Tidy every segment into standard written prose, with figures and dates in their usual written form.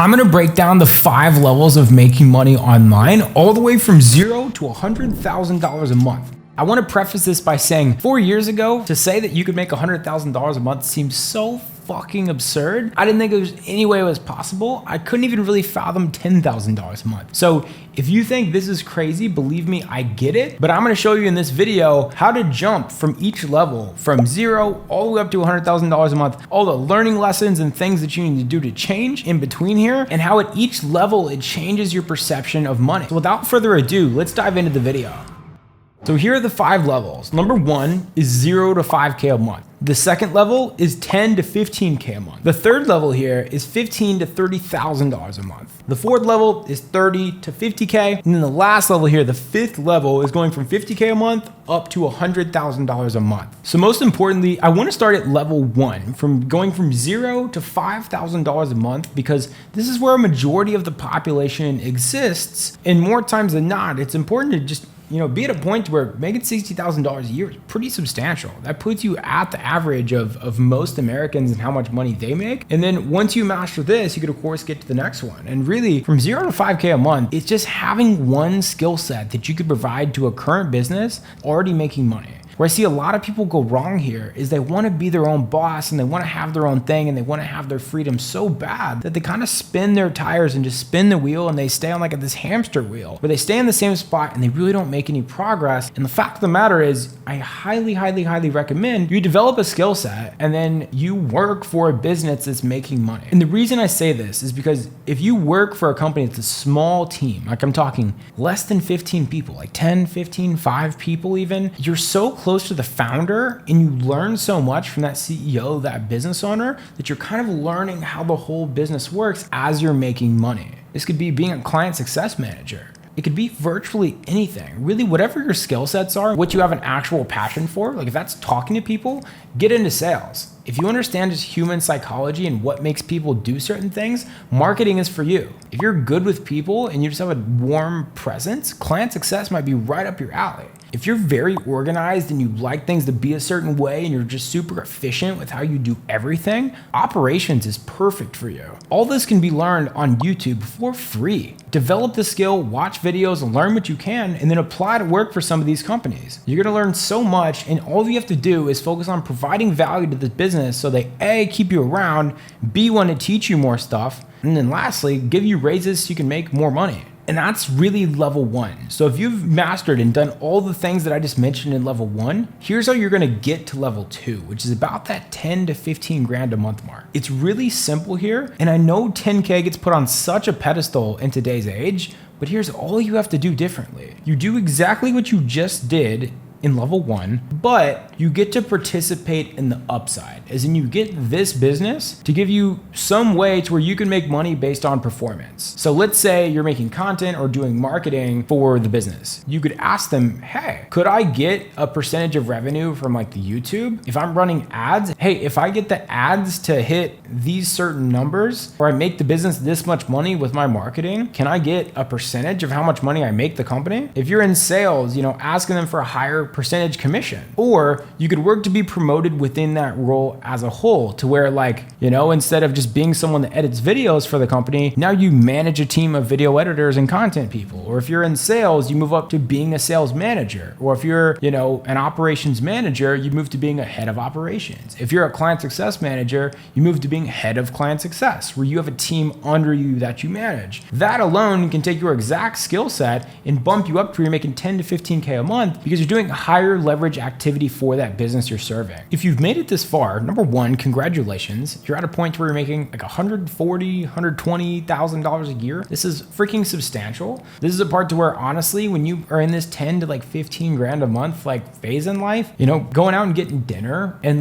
I'm gonna break down the 5 levels of making money online, all the way from $0 to $100,000 a month. I wanna preface this by saying 4 years ago, to say that you could make $100,000 a month seems so fucking absurd. I didn't think there was any way it was possible. I couldn't even really fathom $10,000 a month. So if you think this is crazy, believe me, I get it. But I'm gonna show you in this video how to jump from each level, from 0 all the way up to $100,000 a month, all the learning lessons and things that you need to do to change in between here, and how at each level it changes your perception of money. So without further ado, let's dive into the video. So here are the 5 levels. Number 1 is 0 to 5K a month. The second level is 10 to 15K a month. The third level here is $15,000 to $30,000 a month. The fourth level is 30 to 50K. And then the last level here, the 5th level, is going from 50K a month up to $100,000 a month. So most importantly, I want to start at level 1, from going from 0 to $5,000 a month, because this is where a majority of the population exists. And more times than not, it's important to just be at a point where making $60,000 a year is pretty substantial. That puts you at the average of most Americans and how much money they make. And then once you master this, you could of course get to the next one. And really from 0 to 5K a month, it's just having one skill set that you could provide to a current business already making money. Where I see a lot of people go wrong here is they want to be their own boss and they want to have their own thing and they want to have their freedom so bad that they kind of spin their tires and just spin the wheel, and they stay on like this hamster wheel where they stay in the same spot and they really don't make any progress. And the fact of the matter is, I highly recommend you develop a skill set and then you work for a business that's making money. And the reason I say this is because if you work for a company that's a small team, like I'm talking less than 15 people, like 10, 15, 5 people even, you're so close to the founder and you learn so much from that CEO, that business owner, that you're kind of learning how the whole business works as you're making money. This could be being a client success manager. It could be virtually anything. Really, whatever your skill sets are, what you have an actual passion for, like if that's talking to people, get into sales. If you understand just human psychology and what makes people do certain things, marketing is for you. If you're good with people and you just have a warm presence, client success might be right up your alley. If you're very organized and you like things to be a certain way and you're just super efficient with how you do everything, operations is perfect for you. All this can be learned on YouTube for free. Develop the skill, watch videos, and learn what you can, and then apply to work for some of these companies. You're gonna learn so much, and all you have to do is focus on providing value to the business so they A, keep you around, B, want to teach you more stuff, and then lastly, give you raises so you can make more money. And that's really level 1. So if you've mastered and done all the things that I just mentioned in level 1, here's how you're gonna get to level 2, which is about that 10 to 15 grand a month mark. It's really simple here. And I know 10K gets put on such a pedestal in today's age, but here's all you have to do differently. You do exactly what you just did in level 1, but you get to participate in the upside, as in you get this business to give you some way to where you can make money based on performance. So let's say you're making content or doing marketing for the business. You could ask them, hey, could I get a percentage of revenue from like the YouTube? If I'm running ads, hey, if I get the ads to hit these certain numbers, or I make the business this much money with my marketing, can I get a percentage of how much money I make the company? If you're in sales, asking them for a higher percentage commission. Or you could work to be promoted within that role as a whole, to where instead of just being someone that edits videos for the company, now you manage a team of video editors and content people. Or if you're in sales, you move up to being a sales manager. Or if you're, an operations manager, you move to being a head of operations. If you're a client success manager, you move to being head of client success, where you have a team under you that you manage. That alone can take your exact skill set and bump you up to where you're making 10 to 15K a month, because you're doing higher leverage activity for that business you're serving. If you've made it this far, number 1, congratulations. You're at a point where you're making like $140,000, $120,000 a year. This is freaking substantial. This is a part to where honestly, when you are in this 10 to 15 grand a month phase in life, going out and getting dinner and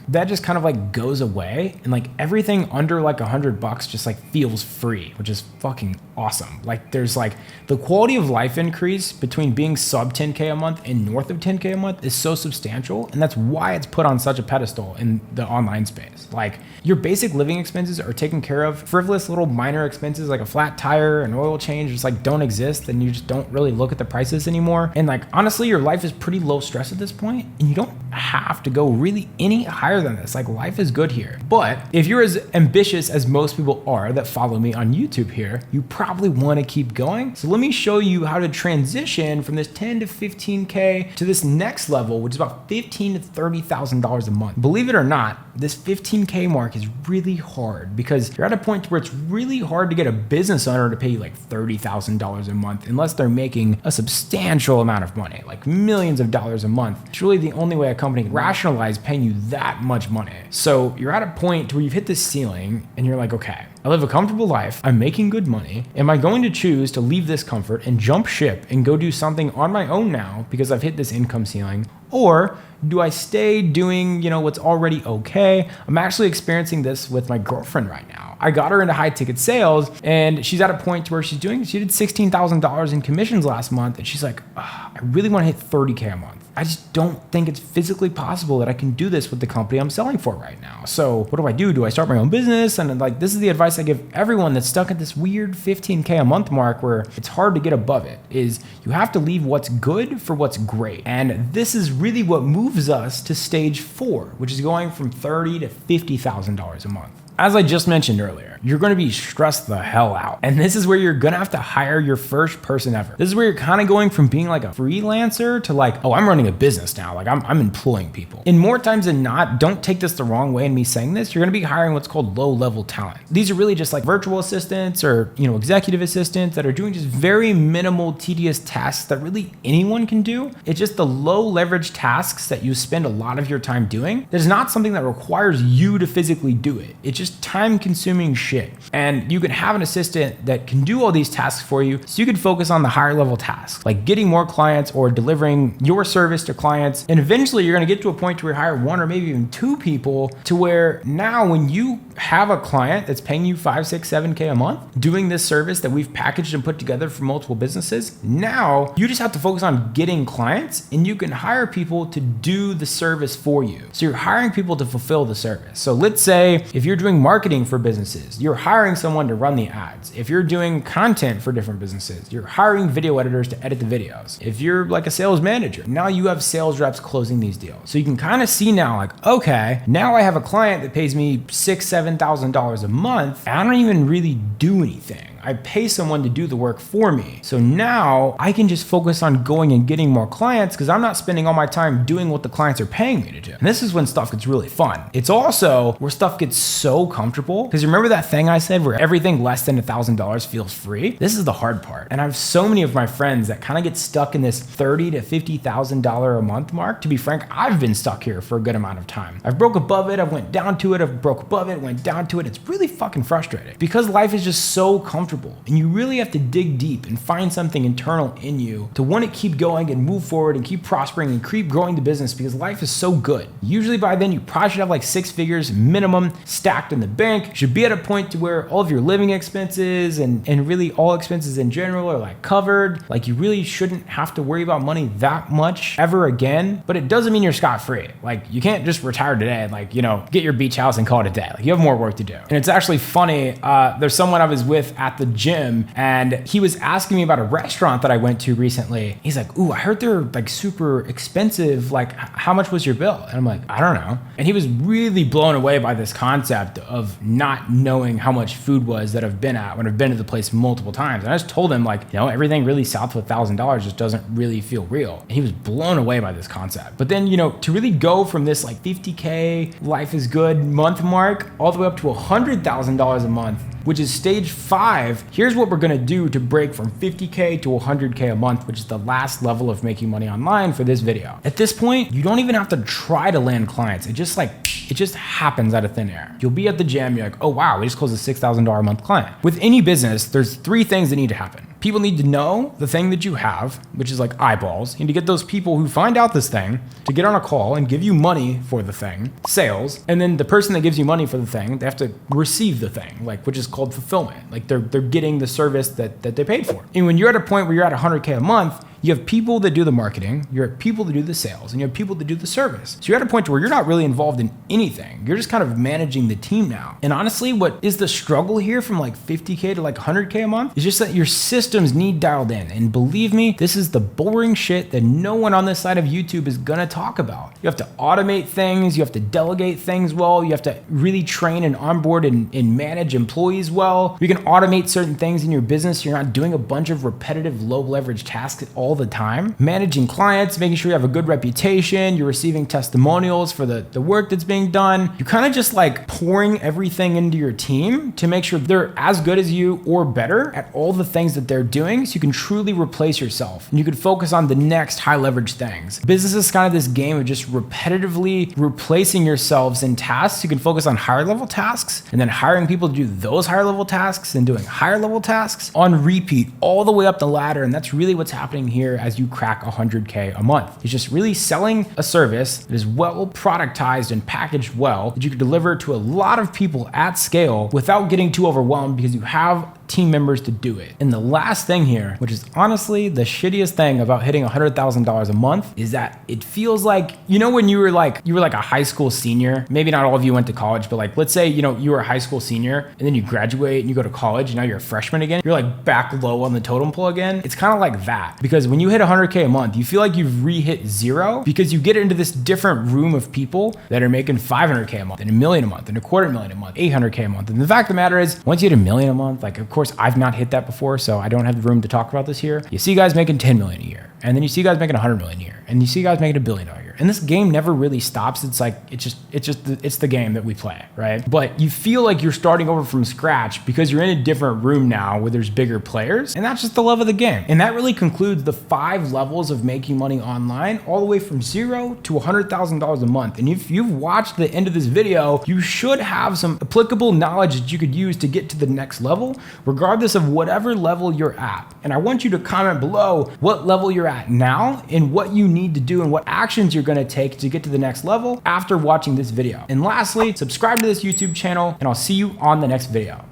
that just kind of goes away, and everything under $100 just feels free, which is fucking awesome. There's the quality of life increase between being sub 10K a month and north of 10K a month is so substantial, and that's why it's put on such a pedestal in the online space. Like, your basic living expenses are taken care of. Frivolous little minor expenses like a flat tire and oil change just like don't exist, and you just don't really look at the prices anymore. And like, honestly, your life is pretty low stress at this point, and you don't have to go really any higher than this. Like, life is good here. But if you're as ambitious as most people are that follow me on YouTube here, you probably want to keep going. So let me show you how to transition from this 10 to 15K to this next level, which is about $15,000 to $30,000 a month. Believe it or not, this 15K mark is really hard because you're at a point where it's really hard to get a business owner to pay you like $30,000 a month unless they're making a substantial amount of money, like millions of dollars a month. It's really the only way a company can rationalize paying you that much money. So you're at a point where you've hit this ceiling and you're like, okay, I live a comfortable life, I'm making good money. Am I going to choose to leave this comfort and jump ship and go do something on my own now because I've hit this income ceiling? Or do I stay doing, what's already okay? I'm actually experiencing this with my girlfriend right now. I got her into high ticket sales, and she's at a point where she did $16,000 in commissions last month. And she's like, I really want to hit 30K a month. I just don't think it's physically possible that I can do this with the company I'm selling for right now. So what do I do? Do I start my own business? And like, this is the advice I give everyone that's stuck at this weird 15K a month mark where it's hard to get above it, is you have to leave what's good for what's great. And this is really what moves us to stage 4, which is going from $30,000 to $50,000 a month. As I just mentioned earlier, you're going to be stressed the hell out. And this is where you're going to have to hire your first person ever. This is where you're kind of going from being like a freelancer to like, oh, I'm running a business now. Like I'm employing people. And more times than not, don't take this the wrong way in me saying this, you're going to be hiring what's called low-level talent. These are really just like virtual assistants or, executive assistants that are doing just very minimal, tedious tasks that really anyone can do. It's just the low leverage tasks that you spend a lot of your time doing. There's not something that requires you to physically do it. It's just time consuming shit. And you can have an assistant that can do all these tasks for you so you can focus on the higher level tasks, like getting more clients or delivering your service to clients. And eventually you're going to get to a point where you hire 1 or maybe even 2 people to where now when you have a client that's paying you 5, 6, 7K a month doing this service that we've packaged and put together for multiple businesses, now you just have to focus on getting clients and you can hire people to do the service for you. So you're hiring people to fulfill the service. So let's say if you're doing marketing for businesses, you're hiring someone to run the ads. If you're doing content for different businesses, you're hiring video editors to edit the videos. If you're like a sales manager, now you have sales reps closing these deals. So you can kind of see now like, okay, now I have a client that pays me $6,000, $7,000 a month. And I don't even really do anything. I pay someone to do the work for me. So now I can just focus on going and getting more clients because I'm not spending all my time doing what the clients are paying me to do. And this is when stuff gets really fun. It's also where stuff gets so comfortable because remember that thing I said where everything less than $1,000 feels free? This is the hard part. And I have so many of my friends that kind of get stuck in this $30,000 to $50,000 a month mark. To be frank, I've been stuck here for a good amount of time. I've broke above it, I've went down to it, I've broke above it, went down to it. It's really fucking frustrating because life is just so comfortable. And you really have to dig deep and find something internal in you to want to keep going and move forward and keep prospering and keep growing the business because life is so good. Usually by then you probably should have like 6 figures minimum stacked in the bank. You should be at a point to where all of your living expenses and really all expenses in general are like covered. Like you really shouldn't have to worry about money that much ever again, but it doesn't mean you're scot-free. Like you can't just retire today and like, get your beach house and call it a day. Like you have more work to do. And it's actually funny. There's someone I was with at the gym and he was asking me about a restaurant that I went to recently. He's like, ooh, I heard they're like super expensive. Like how much was your bill? And I'm like, I don't know. And he was really blown away by this concept of not knowing how much food was that I've been at when I've been to the place multiple times. And I just told him like, everything really south of $1,000 just doesn't really feel real. And he was blown away by this concept. But then, to really go from this like 50K life is good month mark all the way up to $100,000 a month, which is stage 5. Here's what we're gonna do to break from 50K to 100K a month, which is the last level of making money online for this video. At this point, you don't even have to try to land clients. It just happens out of thin air. You'll be at the gym, you're like, oh wow, we just closed a $6,000 a month client. With any business, there's 3 things that need to happen. People need to know the thing that you have, which is like eyeballs. You need to get those people who find out this thing to get on a call and give you money for the thing, sales. And then the person that gives you money for the thing, they have to receive the thing, which is called fulfillment. Like they're getting the service that they paid for. And when you're at a point where you're at 100K a month, You have people that do the marketing, you have people that do the sales, and you have people that do the service. So you're at a point where you're not really involved in anything. You're just kind of managing the team now. And honestly, what is the struggle here from like 50K to like 100K a month is just that your systems need dialed in. And believe me, this is the boring shit that no one on this side of YouTube is gonna talk about. You have to automate things, you have to delegate things well, you have to really train and onboard and manage employees well. You can automate certain things in your business. You're not doing a bunch of repetitive low leverage tasks all the time. Managing clients, making sure you have a good reputation, you're receiving testimonials for the work that's being done. You're kind of just like pouring everything into your team to make sure they're as good as you or better at all the things that they're doing so you can truly replace yourself and you can focus on the next high leverage things. Business is kind of this game of just repetitively replacing yourselves in tasks. You can focus on higher level tasks and then hiring people to do those higher level tasks and doing higher level tasks on repeat all the way up the ladder. And that's really what's happening here as you crack 100K a month. It's just really selling a service that is well productized and packaged well that you can deliver to a lot of people at scale without getting too overwhelmed because you have team members to do it. And the last thing here, which is honestly the shittiest thing about hitting $100,000 a month, is that it feels like, you know, when you were like a high school senior, maybe not all of you went to college, but like, let's say, you know, you were a high school senior and then you graduate and you go to college and now you're a freshman again. You're like back low on the totem pole again. It's kind of like that because when you hit 100K a month, you feel like you've re-hit zero because you get into this different room of people that are making 500K a month and $1 million a month and $250,000 a month, 800K a month. And the fact of the matter is, once you hit $1 million a month, like of course I've not hit that before, so I don't have the room to talk about this here. You see guys making 10 million a year, and then you see guys making 100 million a year, and you see guys making $1 billion a year. And this game never really stops. It's like, it's the game that we play, right? But you feel like you're starting over from scratch because you're in a different room now where there's bigger players, and that's just the love of the game. And that really concludes the 5 levels of making money online, all the way from $0 to $100,000 a month. And if you've watched the end of this video, you should have some applicable knowledge that you could use to get to the next level, regardless of whatever level you're at. And I want you to comment below what level you're at now and what you need to do and what actions you're going to take to get to the next level after watching this video. And lastly, subscribe to this YouTube channel and I'll see you on the next video.